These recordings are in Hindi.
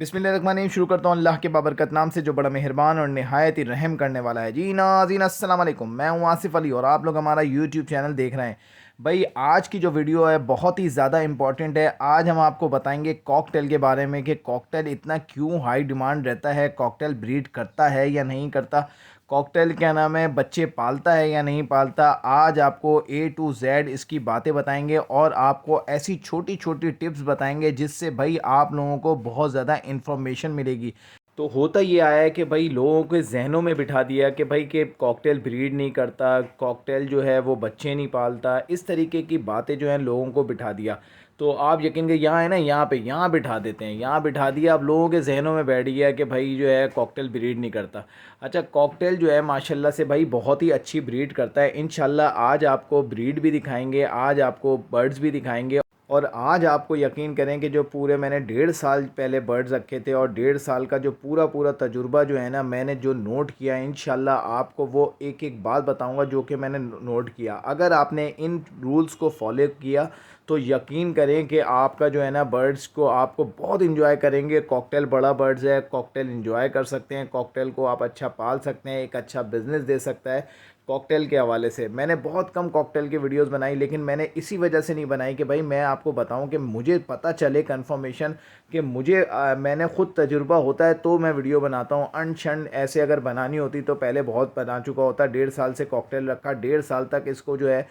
बिस्मिल्लाहिर्रहमानिर्रहीम। शुरू करता हूँ अल्लाह के बाबरकत नाम से जो बड़ा मेहरबान और नहायत ही रहम करने वाला है। जी नाज़रीन अस्सलाम वालेकुम, मैं हूँ आसिफ़ अली और आप लोग हमारा यूट्यूब चैनल देख रहे हैं। भाई आज की जो वीडियो है बहुत ही ज़्यादा इम्पॉर्टेंट है। आज हम आपको बताएंगे कॉकटेल के बारे में कि कॉकटेल इतना क्यों हाई डिमांड रहता है, कॉकटेल ब्रीड करता है या नहीं करता, कॉकटेल क्या नाम है बच्चे पालता है या नहीं पालता। आज आपको ए टू जेड इसकी बातें बताएंगे और आपको ऐसी छोटी छोटी टिप्स बताएंगे जिससे भाई आप लोगों को बहुत ज़्यादा इन्फॉर्मेशन मिलेगी। तो होता ये आया है कि भाई लोगों के जहनों में बिठा दिया कि भाई कि कॉकटेल ब्रीड नहीं करता, कॉकटेल जो है वो बच्चे नहीं पालता, इस तरीके की बातें जो हैं लोगों को बिठा दिया। तो आप यकीन करिए यहाँ है ना, यहाँ बिठा देते हैं, यहाँ बिठा दिया, अब लोगों के जहनों में बैठ गया कि भाई जो है कॉकटेल ब्रीड नहीं करता। अच्छा, कॉकटेल जो है माशाल्लाह से भाई बहुत ही अच्छी ब्रीड करता है। इंशाल्लाह आज आपको ब्रीड भी दिखाएंगे, आज आपको बर्ड्स भी दिखाएंगे और आज आपको यकीन करें कि जो पूरे मैंने 1.5 साल पहले बर्ड्स रखे थे और 1.5 साल का जो पूरा पूरा तजुर्बा जो है ना मैंने जो नोट किया, इंशाल्लाह आपको वो एक एक बात बताऊंगा जो कि मैंने नोट किया। अगर आपने इन रूल्स को फॉलो किया तो यकीन करें कि आपका जो है ना बर्ड्स को आपको बहुत इंजॉय करेंगे। कॉकटेल बड़ा बर्ड्स है, कॉकटेल इंजॉय कर सकते हैं, कॉकटेल को आप अच्छा पाल सकते हैं, एक अच्छा बिजनेस दे सकता है कॉकटेल के हवाले से। मैंने बहुत कम कॉकटेल की वीडियोस बनाई, लेकिन मैंने इसी वजह से नहीं बनाई कि भाई मैं आपको बताऊं कि मुझे पता चले कंफर्मेशन कि मुझे मैंने ख़ुद तजुर्बा होता है तो मैं वीडियो बनाता हूं। अनशन ऐसे अगर बनानी होती तो पहले बहुत बना चुका होता। 1.5 साल से कॉकटेल रखा, 1.5 साल तक इसको जो है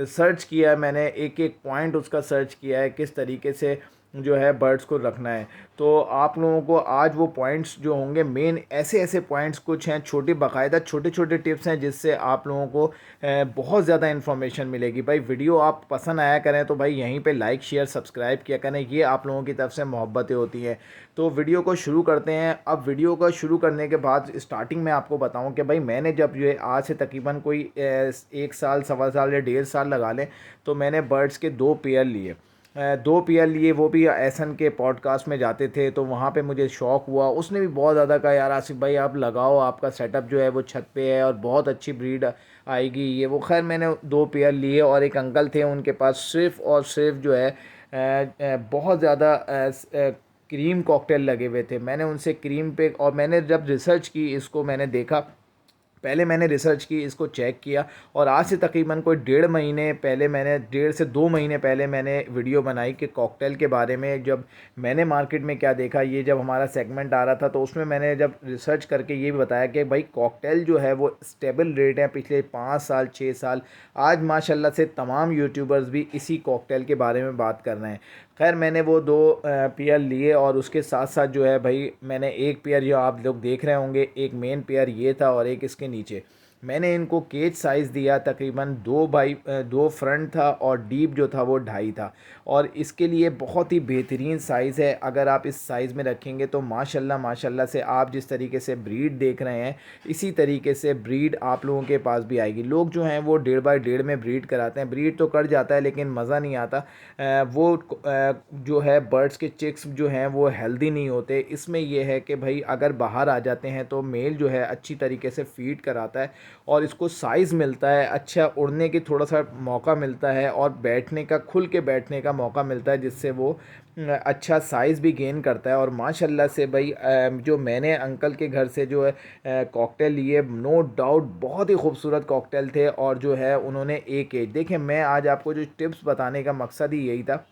सर्च किया है मैंने, एक एक पॉइंट उसका सर्च किया है किस तरीके से जो है बर्ड्स को रखना है। तो आप लोगों को आज वो पॉइंट्स जो होंगे मेन, ऐसे ऐसे पॉइंट्स कुछ हैं, छोटे बाकायदा छोटे छोटे टिप्स हैं जिससे आप लोगों को बहुत ज़्यादा इन्फॉर्मेशन मिलेगी। भाई वीडियो आप पसंद आया करें तो भाई यहीं पे लाइक शेयर सब्सक्राइब किया करें, ये आप लोगों की तरफ से मोहब्बतें होती हैं। तो वीडियो को शुरू करते हैं। अब वीडियो को शुरू करने के बाद स्टार्टिंग में आपको बताऊँ कि भाई मैंने जब ये आज से तकरीबन कोई 1 साल सवा साल या 1.5 साल लगा लें तो मैंने बर्ड्स के 2 पेयर लिए, 2 पेयर लिए, वो भी एहसन के पॉडकास्ट में जाते थे तो वहाँ पे मुझे शौक़ हुआ। उसने भी बहुत ज़्यादा कहा यार आसिफ भाई आप लगाओ, आपका सेटअप जो है वो छत पे है और बहुत अच्छी ब्रीड आएगी ये वो। खैर मैंने 2 पेयर लिए और एक अंकल थे उनके पास सिर्फ़ और सिर्फ जो है बहुत ज़्यादा क्रीम कॉकटेल लगे हुए थे। मैंने उनसे क्रीम पे, और मैंने जब रिसर्च की इसको मैंने देखा, पहले मैंने रिसर्च की, इसको चेक किया और आज से तकरीबन कोई 1.5 महीने पहले मैंने, 1.5 से 2 महीने पहले मैंने वीडियो बनाई कि कॉकटेल के बारे में। जब मैंने मार्केट में क्या देखा, ये जब हमारा सेगमेंट आ रहा था तो उसमें मैंने जब रिसर्च करके ये भी बताया कि भाई कॉकटेल जो है वो स्टेबल रेट है पिछले 5 साल 6 साल। आज माशाल्लाह से तमाम यूट्यूबर्स भी इसी कॉकटेल के बारे में बात कर रहे हैं। खैर मैंने वो 2 पेयर लिए और उसके साथ साथ जो है भाई मैंने एक पेयर जो आप लोग देख रहे होंगे, एक मेन पेयर ये था और एक इसके नीचे मैंने इनको केज साइज़ दिया तकरीबन 2 फ्रंट था और डीप जो था वो 2.5 था। और इसके लिए बहुत ही बेहतरीन साइज़ है। अगर आप इस साइज़ में रखेंगे तो माशाल्लाह माशाल्लाह से आप जिस तरीके से ब्रीड देख रहे हैं इसी तरीके से ब्रीड आप लोगों के पास भी आएगी। लोग जो हैं वो 1.5 बाई 1.5 में ब्रीड कराते हैं, ब्रीड तो कर जाता है लेकिन मज़ा नहीं आता। जो है बर्ड्स के चिक्स जो हैं वो हेल्दी नहीं होते। इसमें यह है कि भाई अगर बाहर आ जाते हैं तो मेल जो है अच्छी तरीके से फीड कराता है और इसको साइज़ मिलता है, अच्छा उड़ने की थोड़ा सा मौका मिलता है और बैठने का, खुल के बैठने का मौका मिलता है जिससे वो अच्छा साइज़ भी गेन करता है। और माशाल्लाह से भाई जो मैंने अंकल के घर से जो है कॉकटेल लिए, नो डाउट बहुत ही खूबसूरत कॉकटेल थे। और जो है उन्होंने एक एज देखिए, मैं आज आपको जो टिप्स बताने का मकसद ही यही था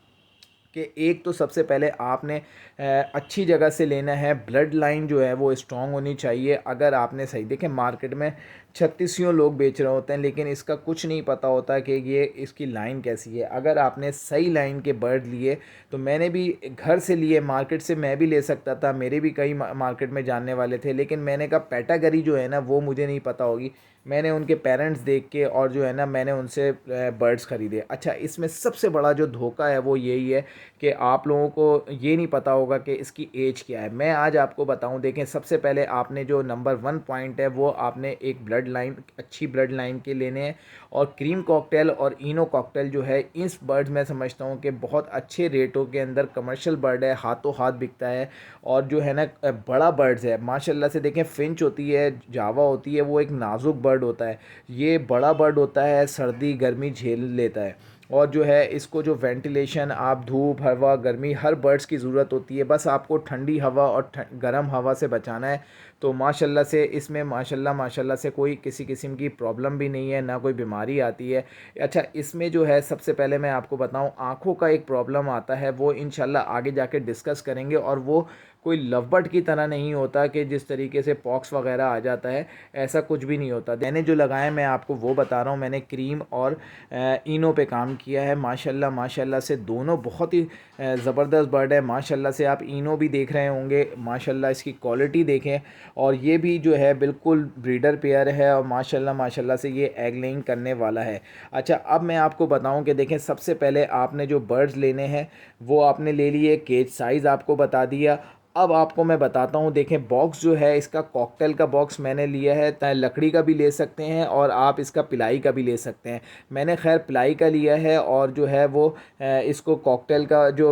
कि एक तो सबसे पहले आपने अच्छी जगह से लेना है, ब्लड लाइन जो है वो स्ट्रॉन्ग होनी चाहिए। अगर आपने सही देखें मार्केट में 36 लोग बेच रहे होते हैं लेकिन इसका कुछ नहीं पता होता कि ये इसकी लाइन कैसी है। अगर आपने सही लाइन के बर्ड लिए, तो मैंने भी घर से लिए, मार्केट से मैं भी ले सकता था, मेरे भी कई मार्केट में जानने वाले थे, लेकिन मैंने कहा कैटेगरी जो है ना वो मुझे नहीं पता होगी। मैंने उनके पेरेंट्स देख के और जो है ना मैंने उनसे बर्ड्स ख़रीदे। अच्छा, इसमें सबसे बड़ा जो धोखा है वो यही है कि आप लोगों को ये नहीं पता होगा कि इसकी एज क्या है। मैं आज आपको बताऊं, देखें सबसे पहले आपने जो नंबर 1 पॉइंट है वो आपने एक ब्लड लाइन, अच्छी ब्लड लाइन के लेने हैं। और क्रीम कॉकटेल और इनो कॉकटेल जो है, इस बर्ड्स मैं समझता हूँ कि बहुत अच्छे रेटों के अंदर कमर्शियल बर्ड है, हाथों हाथ बिकता है। और जो है ना बड़ा बर्ड्स है माशाल्लाह से। देखें फिंच होती है, जावा होती है, वो एक नाजुक बर्ड होता है, ये बड़ा बर्ड होता है, सर्दी गर्मी झेल लेता है। और जो है इसको जो वेंटिलेशन, आप धूप, हवा, गर्मी, हर बर्ड्स की ज़रूरत होती है, बस आपको ठंडी हवा और गर्म हवा से बचाना है। तो माशाल्लाह से इसमें माशाल्लाह माशाल्लाह से कोई किसी किस्म की प्रॉब्लम भी नहीं है, ना कोई बीमारी आती है। अच्छा, इसमें जो है सबसे पहले मैं आपको बताऊं, आँखों का एक प्रॉब्लम आता है, वो इंशाल्लाह आगे जाके डिस्कस करेंगे। और वो कोई लव बर्ड की तरह नहीं होता कि जिस तरीके से पॉक्स वगैरह आ जाता है, ऐसा कुछ भी नहीं होता। मैंने जो लगाए मैं आपको वो बता रहा हूँ। मैंने क्रीम और इनो पे काम किया है। माशाल्लाह माशाल्लाह से दोनों बहुत ही ज़बरदस्त बर्ड है। माशाल्लाह से आप इनो भी देख रहे होंगे, माशाल्लाह इसकी क्वालिटी देखें। और ये भी जो है बिल्कुल ब्रीडर पेयर है और माशाल्लाह माशाल्लाह से ये एग लेइंग करने वाला है। अच्छा, अब मैं आपको बताऊं कि देखें, सबसे पहले आपने जो बर्ड्स लेने हैं वो आपने ले लिए, केज साइज़ आपको बता दिया। अब आपको मैं बताता हूँ, देखें बॉक्स जो है इसका कॉकटेल का बॉक्स मैंने लिया है। लकड़ी का भी ले सकते हैं और आप इसका पिलाई का भी ले सकते हैं। मैंने खैर पिलाई का लिया है और जो है वो इसको कॉकटेल का जो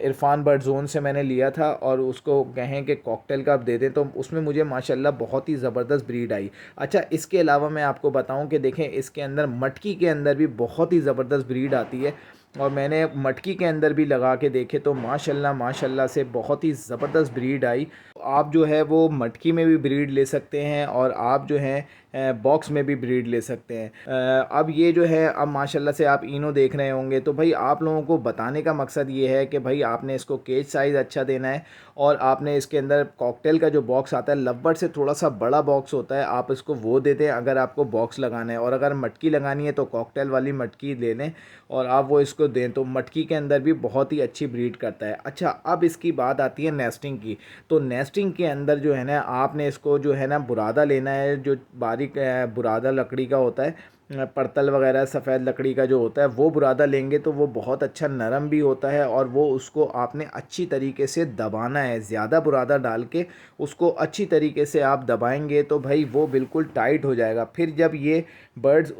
इरफान बर्ड जोन से मैंने लिया था, और उसको कहें कि कॉकटेल का आप दे दें, तो उसमें मुझे माशाल्लाह बहुत ही ज़बरदस्त ब्रीड आई। अच्छा, इसके अलावा मैं आपको बताऊं कि देखें इसके अंदर मटकी के अंदर भी बहुत ही ज़बरदस्त ब्रीड आती है, और मैंने मटकी के अंदर भी लगा के देखे तो माशाल्लाह माशाल्लाह से बहुत ही ज़बरदस्त ब्रीड आई। आप जो है वो मटकी में भी ब्रीड ले सकते हैं और आप जो है बॉक्स में भी ब्रीड ले सकते हैं। अब ये जो है, अब माशाल्लाह से आप इनो देख रहे होंगे, तो भाई आप लोगों को बताने का मकसद ये है कि भाई आपने इसको केज साइज़ अच्छा देना है, और आपने इसके अंदर कॉकटेल का जो बॉक्स आता है, लव बर्ड से थोड़ा सा बड़ा बॉक्स होता है, आप इसको वो दे दें अगर आपको बॉक्स लगाना है। और अगर मटकी लगानी है तो कॉकटेल वाली मटकी ले लें और आप वो इसको दें, तो मटकी के अंदर भी बहुत ही अच्छी ब्रीड करता है। अच्छा, अब इसकी बात आती है नेस्टिंग की। तो नेस्टिंग के अंदर जो है ना, आपने इसको जो है ना बुरादा लेना है, जो बारीक बुरादा लकड़ी का होता है, पड़तल वगैरह सफ़ेद लकड़ी का जो होता है, वो बुरादा लेंगे तो वो बहुत अच्छा नरम भी होता है, और वो उसको आपने अच्छी तरीके से दबाना है। ज़्यादा बुरादा डाल के उसको अच्छी तरीके से आप दबाएंगे तो भाई वो बिल्कुल टाइट हो जाएगा। फिर जब ये बर्ड्स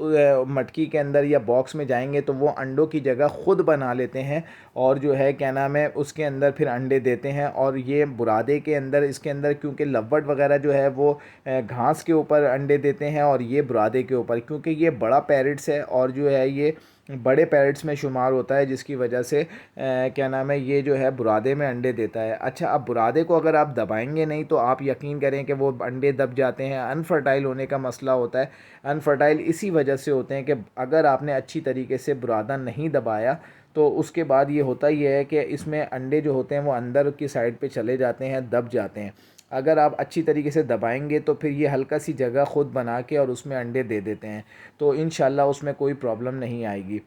मटकी के अंदर या बॉक्स में जाएंगे तो वो अंडों की जगह ख़ुद बना लेते हैं, और जो है क्या नाम है, उसके अंदर फिर अंडे देते हैं। और ये बुरादे के अंदर, इसके अंदर क्योंकि लव वगैरह जो है वो घास के ऊपर अंडे देते हैं, और ये बुरादे के ऊपर, क्योंकि ये बड़ा पैरट्स है और जो है ये बड़े पैरट्स में शुमार होता है, जिसकी वजह से क्या नाम है, ये जो है बुरादे में अंडे देता है। अच्छा, अब बुरादे को अगर आप दबाएंगे नहीं तो आप यकीन करें कि वो अंडे दब जाते हैं, अनफर्टाइल होने का मसला होता है। अनफर्टाइल इसी वजह से होते हैं कि अगर आपने अच्छी तरीके से बुरादा नहीं दबाया तो उसके बाद ये होता ही है कि इसमें अंडे जो होते हैं वो अंदर की साइड पे चले जाते हैं, दब जाते हैं। अगर आप अच्छी तरीके से दबाएंगे तो फिर ये हल्का सी जगह ख़ुद बना के और उसमें अंडे दे देते हैं, तो इंशाल्लाह उसमें कोई प्रॉब्लम नहीं आएगी।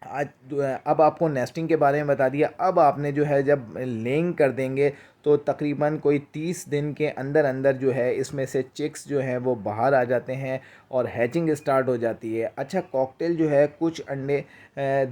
आज अब आपको नेस्टिंग के बारे में बता दिया। अब आपने जो है जब लेइंग कर देंगे तो तकरीबन कोई 30 दिन के अंदर अंदर जो है इसमें से चिक्स जो हैं वो बाहर आ जाते हैं और हैचिंग स्टार्ट हो जाती है। अच्छा, कॉकटेल जो है कुछ अंडे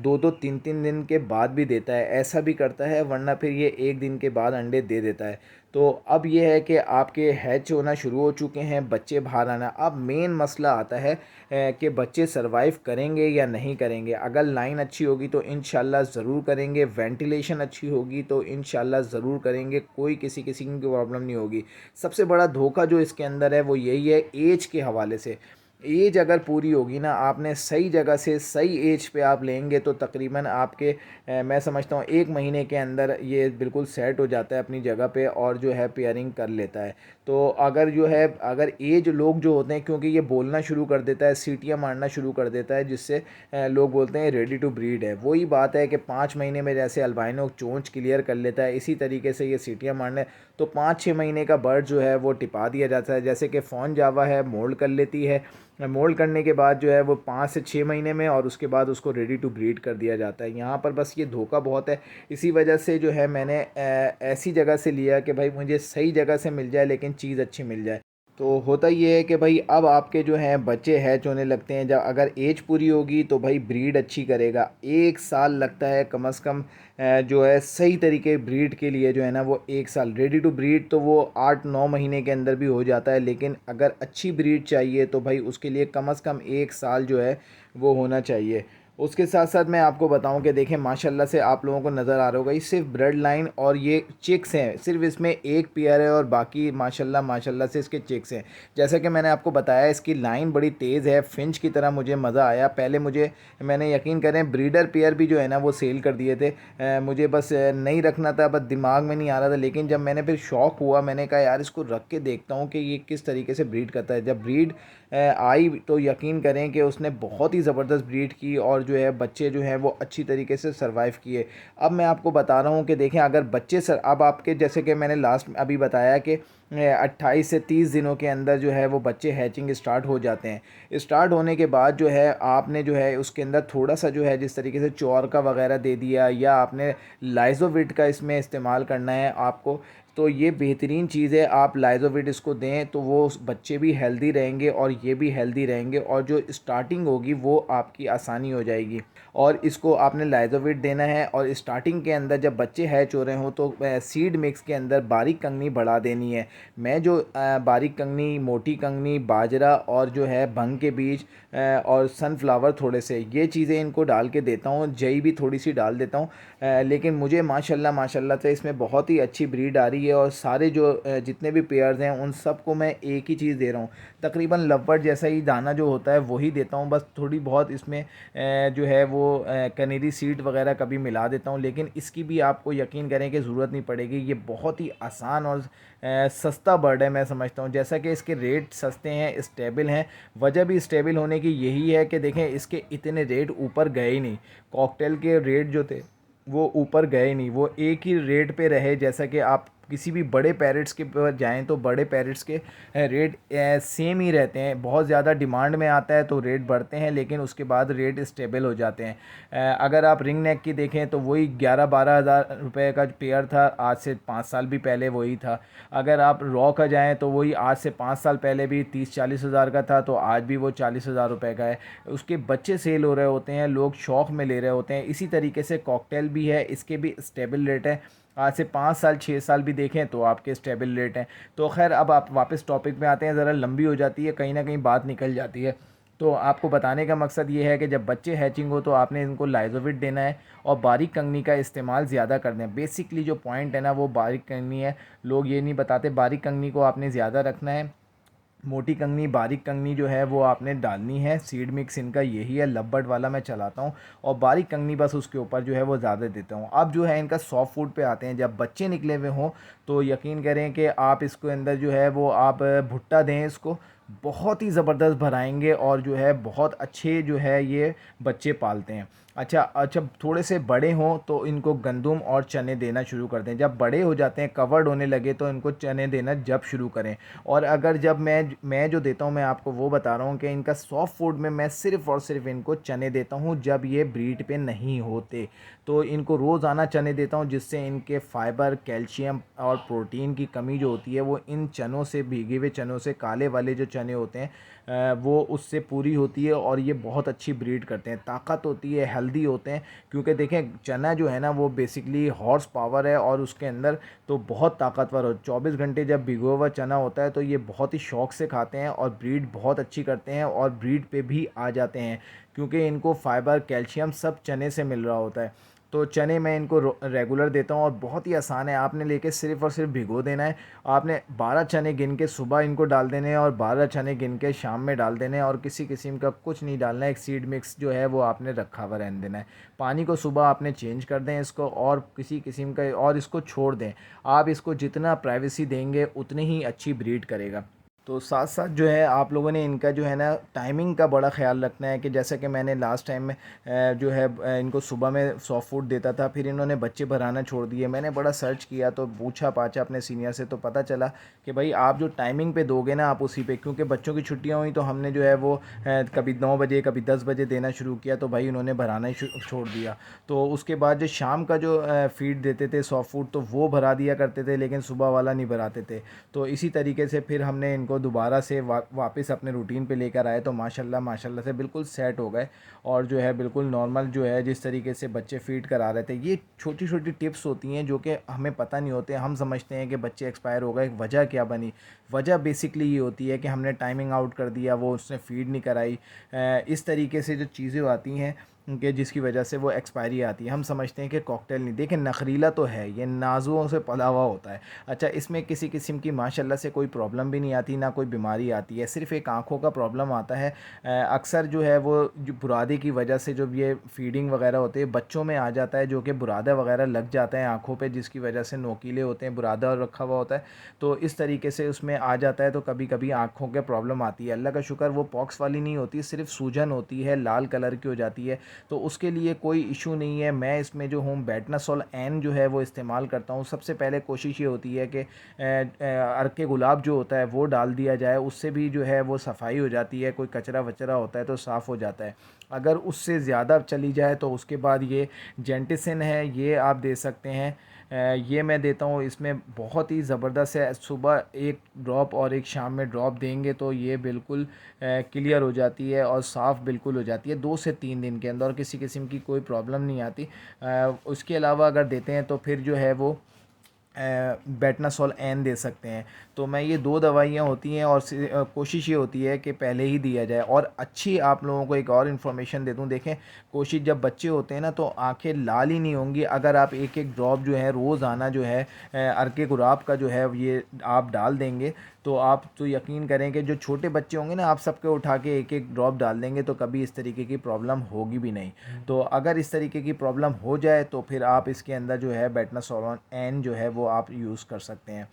2-2 3-3 दिन के बाद भी देता है, ऐसा भी करता है, वरना फिर ये 1 दिन के बाद अंडे दे देता है। तो अब ये है कि आपके हैच होना शुरू हो चुके हैं, बच्चे बाहर आना। अब मेन मसला आता है कि बच्चे सरवाइव करेंगे या नहीं करेंगे। अगर लाइन अच्छी होगी तो इंशाल्लाह ज़रूर करेंगे, वेंटिलेशन अच्छी होगी तो इंशाल्लाह ज़रूर करेंगे, कोई किसी किसी की प्रॉब्लम नहीं होगी। सबसे बड़ा धोखा जो इसके अंदर है वो यही है, एज के हवाले से। एज अगर पूरी होगी ना, आपने सही जगह से सही एज पे आप लेंगे तो तकरीबन आपके मैं समझता हूँ 1 महीने के अंदर ये बिल्कुल सेट हो जाता है अपनी जगह पे और जो है पेयरिंग कर लेता है। तो अगर जो है, अगर एज लोग जो होते हैं, क्योंकि ये बोलना शुरू कर देता है, सीटियाँ मारना शुरू कर देता है, जिससे लोग बोलते हैं रेडी टू ब्रीड है। वही बात है कि 5 महीने में जैसे अल्बाइनो चोंच क्लियर कर लेता है, इसी तरीके से ये सीटियाँ मारने, तो 5-6 महीने का बर्ड जो है वो टिपा दिया जाता है। जैसे कि फ़ॉन जावा है, मोल्ड कर लेती है, मोल्ड करने के बाद जो है वो 5 से 6 महीने में, और उसके बाद उसको रेडी टू ब्रीड कर दिया जाता है। यहाँ पर बस ये धोखा बहुत है, इसी वजह से जो है मैंने ऐसी जगह से लिया कि भाई मुझे सही जगह से मिल जाए लेकिन चीज़ अच्छी मिल जाए। तो होता ये है कि भाई अब आपके जो हैं बच्चे हैच होने लगते हैं, जब अगर एज पूरी होगी तो भाई ब्रीड अच्छी करेगा। 1 साल लगता है कम से कम जो है सही तरीके ब्रीड के लिए, जो है ना वो 1 साल। रेडी टू ब्रीड तो वो 8-9 महीने के अंदर भी हो जाता है, लेकिन अगर अच्छी ब्रीड चाहिए तो भाई उसके लिए कम से कम 1 साल जो है वो होना चाहिए। उसके साथ साथ मैं आपको बताऊं कि देखें माशाल्लाह से आप लोगों को नज़र आ रहा होगा, ये सिर्फ ब्लड लाइन और ये चिक्स हैं, सिर्फ इसमें एक पेयर है और बाकी माशाल्लाह माशाल्लाह से इसके चिक्स हैं। जैसा कि मैंने आपको बताया इसकी लाइन बड़ी तेज़ है, फिंच की तरह मुझे मज़ा आया। पहले मैंने यकीन करें ब्रीडर पेयर भी जो है ना वो सेल कर दिए थे। मुझे बस नहीं रखना था, बस दिमाग में नहीं आ रहा था, लेकिन जब मैंने फिर शौक़ हुआ, मैंने कहा यार इसको रख के देखता हूँ कि ये किस तरीके से ब्रीड करता है। जब ब्रीड आई तो यकीन करें कि उसने बहुत ही ज़बरदस्त ब्रीड की और जो है बच्चे जो हैं वो अच्छी तरीके से सरवाइव किए। अब मैं आपको बता रहा हूँ कि देखें अगर बच्चे अब आपके जैसे कि मैंने लास्ट में अभी बताया कि 28 से 30 दिनों के अंदर जो है वो बच्चे हैचिंग स्टार्ट हो जाते हैं। स्टार्ट होने के बाद जो है आपने जो है उसके अंदर थोड़ा सा जो है जिस तरीके से चौरका वगैरह दे दिया या आपने लाइजोविट का इसमें इस्तेमाल करना है आपको, तो ये बेहतरीन चीज़ है। आप लाइजोविट इसको दें तो वो बच्चे भी हेल्दी रहेंगे और ये भी हेल्दी रहेंगे और जो स्टार्टिंग होगी वो आपकी आसानी हो जाएगी। और इसको आपने लाइजोविट देना है और स्टार्टिंग के अंदर जब बच्चे हैच हो रहे हों तो सीड मिक्स के अंदर बारीक कंगनी बढ़ा देनी है। मैं जो बारीक कंगनी, मोटी कंगनी, बाजरा और जो है भंग के बीज और सनफ्लावर थोड़े से, ये चीज़ें इनको डाल के देता हूँ। जई भी थोड़ी सी डाल देता हूँ। लेकिन मुझे माशाल्लाह माशाल्लाह से इसमें बहुत ही अच्छी ब्रीड आ रही है और सारे जो जितने भी पेयर्स हैं उन सबको मैं एक ही चीज़ दे रहा हूँ। तकरीबन लवबर्ड जैसा ही दाना जो होता है वही देता हूँ, बस थोड़ी बहुत इसमें जो है वो कनेरी सीड वगैरह कभी मिला देता हूँ, लेकिन इसकी भी आपको यकीन करें कि ज़रूरत नहीं पड़ेगी। ये बहुत ही आसान और सस्ता बर्ड है मैं समझता हूँ। जैसा कि इसके रेट सस्ते हैं, स्टेबल हैं। वजह भी स्टेबल होने की यही है कि देखें इसके इतने रेट ऊपर गए ही नहीं। कॉकटेल के रेट जो थे वो ऊपर गए नहीं, वो एक ही रेट पे रहे। जैसा कि आप किसी भी बड़े पैरेट्स के पर जाएं तो बड़े पैरेट्स के रेट सेम ही रहते हैं। बहुत ज़्यादा डिमांड में आता है तो रेट बढ़ते हैं, लेकिन उसके बाद रेट स्टेबल हो जाते हैं। अगर आप रिंग नेक की देखें तो वही 11-12 हज़ार रुपये का पेयर था, आज से 5 साल भी पहले वही था। अगर आप रॉ का जाएँ तो वही आज से 5 साल पहले भी 30-40 हज़ार का था, तो आज भी वो 40 हज़ार रुपये का है। उसके बच्चे सेल हो रहे होते हैं, लोग शौक़ में ले रहे होते हैं। इसी तरीके से कॉकटेल भी है, इसके भी स्टेबल रेट है। आज से 5 साल 6 साल भी देखें तो आपके स्टेबल रेट हैं। तो खैर अब आप वापस टॉपिक में आते हैं, ज़रा लंबी हो जाती है, कहीं ना कहीं बात निकल जाती है। तो आपको बताने का मकसद ये है कि जब बच्चे हैचिंग हो तो आपने इनको लाइजोविट देना है और बारीक कंगनी का इस्तेमाल ज़्यादा करना है। बेसिकली जो पॉइंट है ना वो बारीक कंगनी है। लोग ये नहीं बताते, बारीक कंगनी को आपने ज़्यादा रखना है। मोटी कंगनी, बारीक कंगनी जो है वो आपने डालनी है। सीड मिक्स इनका यही है, लवबर्ड वाला मैं चलाता हूँ और बारीक कंगनी बस उसके ऊपर जो है वो ज़्यादा देता हूँ। अब जो है इनका सॉफ्ट फूड पे आते हैं। जब बच्चे निकले हुए हों तो यकीन करें कि आप इसके अंदर जो है वो आप भुट्टा दें, इसको बहुत ही ज़बरदस्त भराएंगे और जो है बहुत अच्छे जो है ये बच्चे पालते हैं। अच्छा अच्छा, थोड़े से बड़े हों तो इनको गंदुम और चने देना शुरू कर दें। जब बड़े हो जाते हैं, कवर्ड होने लगे, तो इनको चने देना जब शुरू करें। और अगर जब मैं जो देता हूँ, मैं आपको वो बता रहा हूँ कि इनका सॉफ्ट फूड में मैं सिर्फ़ और सिर्फ इनको चने देता हूँ जब ये ब्रीड पे नहीं होते। तो इनको रोज़ाना चने देता हूँ जिससे इनके फाइबर, कैल्शियम और प्रोटीन की कमी जो होती है वो इन चनों से, भीगे हुए चनों से, काले वाले जो चने होते हैं वो उससे पूरी होती है और ये बहुत अच्छी ब्रीड करते हैं। ताकत होती है, हेल्दी होते हैं, क्योंकि देखें चना जो है ना वो बेसिकली हॉर्स पावर है और उसके अंदर तो बहुत ताकतवर हो। 24 घंटे जब भिगोया हुआ चना होता है तो ये बहुत ही शौक़ से खाते हैं और ब्रीड बहुत अच्छी करते हैं और ब्रीड पे भी आ जाते हैं, क्योंकि इनको फाइबर, कैल्शियम सब चने से मिल रहा होता है। तो चने मैं इनको रेगुलर देता हूँ और बहुत ही आसान है। आपने लेके सिर्फ़ और सिर्फ भिगो देना है। आपने 12 चने गिन के सुबह इनको डाल देने हैं और 12 चने गिन के शाम में डाल देने हैं और किसी किस्म का कुछ नहीं डालना है। एक सीड मिक्स जो है वो आपने रखा हुआ रहने देना है। पानी को सुबह आपने चेंज कर दें इसको और किसी किस्म का, और इसको छोड़ दें। आप इसको जितना प्राइवेसी देंगे उतनी ही अच्छी ब्रीड करेगा। तो साथ साथ जो है आप लोगों ने इनका जो है ना टाइमिंग का बड़ा ख्याल रखना है कि जैसा कि मैंने लास्ट टाइम में जो है इनको सुबह में सॉफ्ट फूड देता था, फिर इन्होंने बच्चे भराना छोड़ दिए। मैंने बड़ा सर्च किया तो पूछा पाछा अपने सीनियर से, तो पता चला कि भाई आप जो टाइमिंग पे दोगे ना आप उसी पे, क्योंकि बच्चों की छुट्टियां हुई तो हमने जो है वो कभी 9 बजे कभी 10 बजे देना शुरू किया, तो भाई उन्होंने भराना ही छोड़ दिया। तो उसके बाद जो शाम का जो फीड देते थे सॉफ्ट फूड, तो वो भरा दिया करते थे, लेकिन सुबह वाला नहीं भराते थे। तो इसी तरीके से फिर हमने इनको दोबारा से वापस अपने रूटीन पे लेकर आए, तो माशाल्लाह माशाल्लाह से बिल्कुल सेट हो गए और जो है बिल्कुल नॉर्मल जो है जिस तरीके से बच्चे फीड करा रहे थे। ये छोटी छोटी टिप्स होती हैं जो कि हमें पता नहीं होते। हम समझते हैं कि बच्चे एक्सपायर हो गए, वजह क्या बनी। वजह बेसिकली ये होती है कि हमने टाइमिंग आउट कर दिया, वो उसने फीड नहीं कराई। इस तरीके से जो चीज़ें आती हैं कि जिसकी वजह से वो एक्सपायरी आती है। हम समझते हैं कि कॉकटेल नहीं, देखें नखरीला तो है, ये नाजुओं से पला हुआ होता है। अच्छा, इसमें किसी किस्म की माशाल्लाह से कोई प्रॉब्लम भी नहीं आती, ना कोई बीमारी आती है, सिर्फ़ एक आँखों का प्रॉब्लम आता है। अक्सर जो है वो जो बुरादे की वजह से जब ये फ़ीडिंग वगैरह होती है बच्चों में आ जाता है, जो कि बुरादा वगैरह लग जाता है आँखों पे, जिसकी वजह से नोकीले होते हैं, बुरादा रखा हुआ होता है, तो इस तरीके से उसमें आ जाता है, तो कभी कभी आँखों के प्रॉब्लम आती है। अल्लाह का शुक्र वो पॉक्स वाली नहीं होती, सिर्फ सूजन होती है, लाल कलर की हो जाती है, तो उसके लिए कोई इशू नहीं है। मैं इसमें जो हूँ बेटनासोल एन जो है वो इस्तेमाल करता हूँ। सबसे पहले कोशिश ये होती है कि अर्के गुलाब जो होता है वो डाल दिया जाए, उससे भी जो है वो सफाई हो जाती है, कोई कचरा वचरा होता है तो साफ़ हो जाता है। अगर उससे ज़्यादा चली जाए तो उसके बाद ये जेंटिसिन है, ये आप दे सकते हैं। ये मैं देता हूँ, इसमें बहुत ही ज़बरदस्त है। सुबह एक ड्रॉप और एक शाम में ड्रॉप देंगे तो ये बिल्कुल क्लियर हो जाती है और साफ़ बिल्कुल हो जाती है 2 से 3 दिन के अंदर, और किसी किस्म की कोई प्रॉब्लम नहीं आती। उसके अलावा अगर देते हैं तो फिर जो है वो बेटनासोल एन दे सकते हैं। तो मैं ये 2 दवाइयाँ होती हैं, और कोशिश ये होती है कि पहले ही दिया जाए। और अच्छी आप लोगों को एक और इन्फॉर्मेशन दे दूँ, देखें कोशिश, जब बच्चे होते हैं ना तो आंखें लाल ही नहीं होंगी अगर आप एक एक ड्रॉप जो है रोज़ाना जो है अर्के गुलाब का जो है ये आप डाल देंगे, तो आप तो यकीन करें कि जो छोटे बच्चे होंगे ना, आप सबके उठा के एक एक ड्रॉप डाल देंगे तो कभी इस तरीके की प्रॉब्लम होगी भी नहीं। तो अगर इस तरीके की प्रॉब्लम हो जाए तो फिर आप इसके अंदर जो है बेटनासोल एन जो है वो आप यूज़ कर सकते हैं।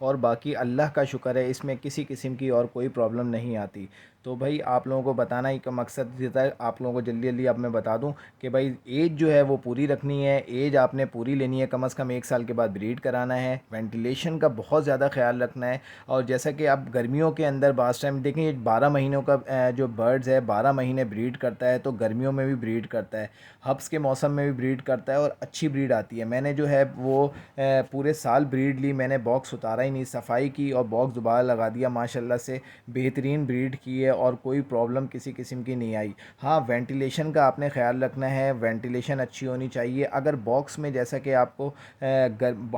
और बाकी अल्लाह का शुक्र है, इसमें किसी किस्म की और कोई प्रॉब्लम नहीं आती। तो भाई आप लोगों को बताना ही का मकसद ये था, आप लोगों को जल्दी जल्दी अब मैं बता दूं कि भाई एज जो है वो पूरी रखनी है, एज आपने पूरी लेनी है, कम से कम 1 साल के बाद ब्रीड कराना है, वेंटिलेशन का बहुत ज़्यादा ख्याल रखना है। और जैसा कि आप गर्मियों के अंदर बास टाइम देखें, ये 12 महीनों का जो बर्ड्स है 12 महीने ब्रीड करता है, तो गर्मियों में भी ब्रीड करता है, हब्स के मौसम में भी ब्रीड करता है और अच्छी ब्रीड आती है। मैंने जो है वो पूरे साल ब्रीड ली, मैंने बॉक्स उतारा ही नहीं, सफाई की और बॉक्स दोबारा लगा दिया, माशाल्लाह से बेहतरीन ब्रीड की है और कोई प्रॉब्लम किसी किस्म की नहीं आई। हाँ, वेंटिलेशन का आपने ख्याल रखना है, वेंटिलेशन अच्छी होनी चाहिए। अगर बॉक्स में जैसा कि आपको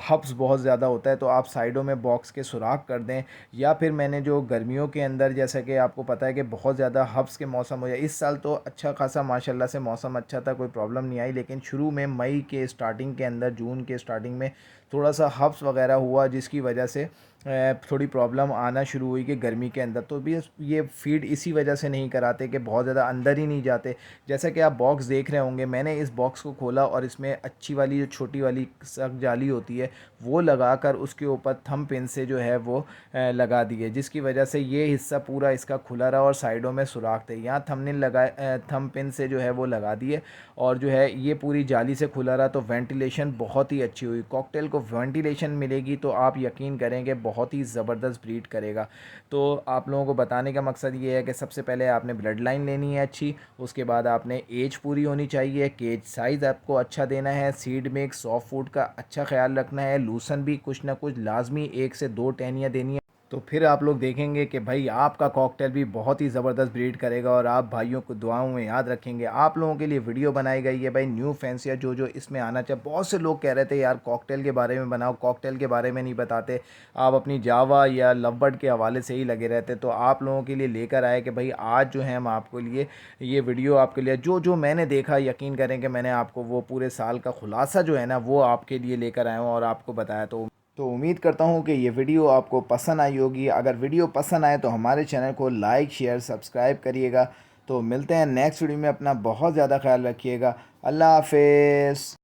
हब्स बहुत ज़्यादा होता है तो आप साइडों में बॉक्स के सुराख कर दें, या फिर मैंने जो गर्मियों के अंदर, जैसा कि आपको पता है कि बहुत ज़्यादा हब्स के मौसम हो जाए, इस साल तो अच्छा खासा माशाल्लाह से मौसम अच्छा था, कोई प्रॉब्लम नहीं आई, लेकिन शुरू में मई के स्टार्टिंग के अंदर, जून के स्टार्टिंग में थोड़ा सा हब्स वगैरह हुआ, जिसकी वजह से थोड़ी प्रॉब्लम आना शुरू हुई कि गर्मी के अंदर। तो भी ये फीड इसी वजह से नहीं कराते कि बहुत ज़्यादा अंदर ही नहीं जाते। जैसा कि आप बॉक्स देख रहे होंगे, मैंने इस बॉक्स को खोला और इसमें अच्छी वाली जो छोटी वाली सक जाली होती है वो लगाकर उसके ऊपर थंब पिन से जो है वो लगा दी है, जिसकी वजह से ये हिस्सा पूरा इसका खुला रहा और साइडों में सुराख थे। यहाँ थंबनेल लगाए, थंब पिन से जो है वो लगा दिए, और जो है ये पूरी जाली से खुला रहा, तो वेंटिलेशन बहुत ही अच्छी हुई। कॉकटेल को वेंटिलेशन मिलेगी तो आप यकीन करेंगे बहुत ही ज़बरदस्त ब्रीड करेगा। तो आप लोगों को बताने का मकसद ये है कि सबसे पहले आपने ब्लड लाइन लेनी है अच्छी, उसके बाद आपने एज पूरी होनी चाहिए, केज साइज़ आपको अच्छा देना है, सीड मिक्स सॉफ्ट फूड का अच्छा ख्याल रखना है, लूसन भी कुछ ना कुछ लाजमी 1 से 2 टहनियाँ देनी है। तो फिर आप लोग देखेंगे कि भाई आपका कॉकटेल भी बहुत ही ज़बरदस्त ब्रीड करेगा, और आप भाइयों को दुआओं में याद रखेंगे। आप लोगों के लिए वीडियो बनाई गई है भाई, न्यू फैंसिया जो जो इसमें आना चाहिए। बहुत से लोग कह रहे थे यार कॉकटेल के बारे में बनाओ, कॉकटेल के बारे में नहीं बताते, आप अपनी जावा या लवबर्ड के हवाले से ही लगे रहते। तो आप लोगों के लिए लेकर आए कि भाई आज जो है हम आपको लिए ये वीडियो आपके लिए जो जो मैंने देखा, यकीन करें कि मैंने आपको वो पूरे साल का खुलासा जो है ना वो आपके लिए लेकर आया हूँ और आपको बताया। तो उम्मीद करता हूँ कि ये वीडियो आपको पसंद आई होगी। अगर वीडियो पसंद आए तो हमारे चैनल को लाइक शेयर सब्सक्राइब करिएगा। तो मिलते हैं नेक्स्ट वीडियो में, अपना बहुत ज़्यादा ख्याल रखिएगा। अल्लाह हाफिज़।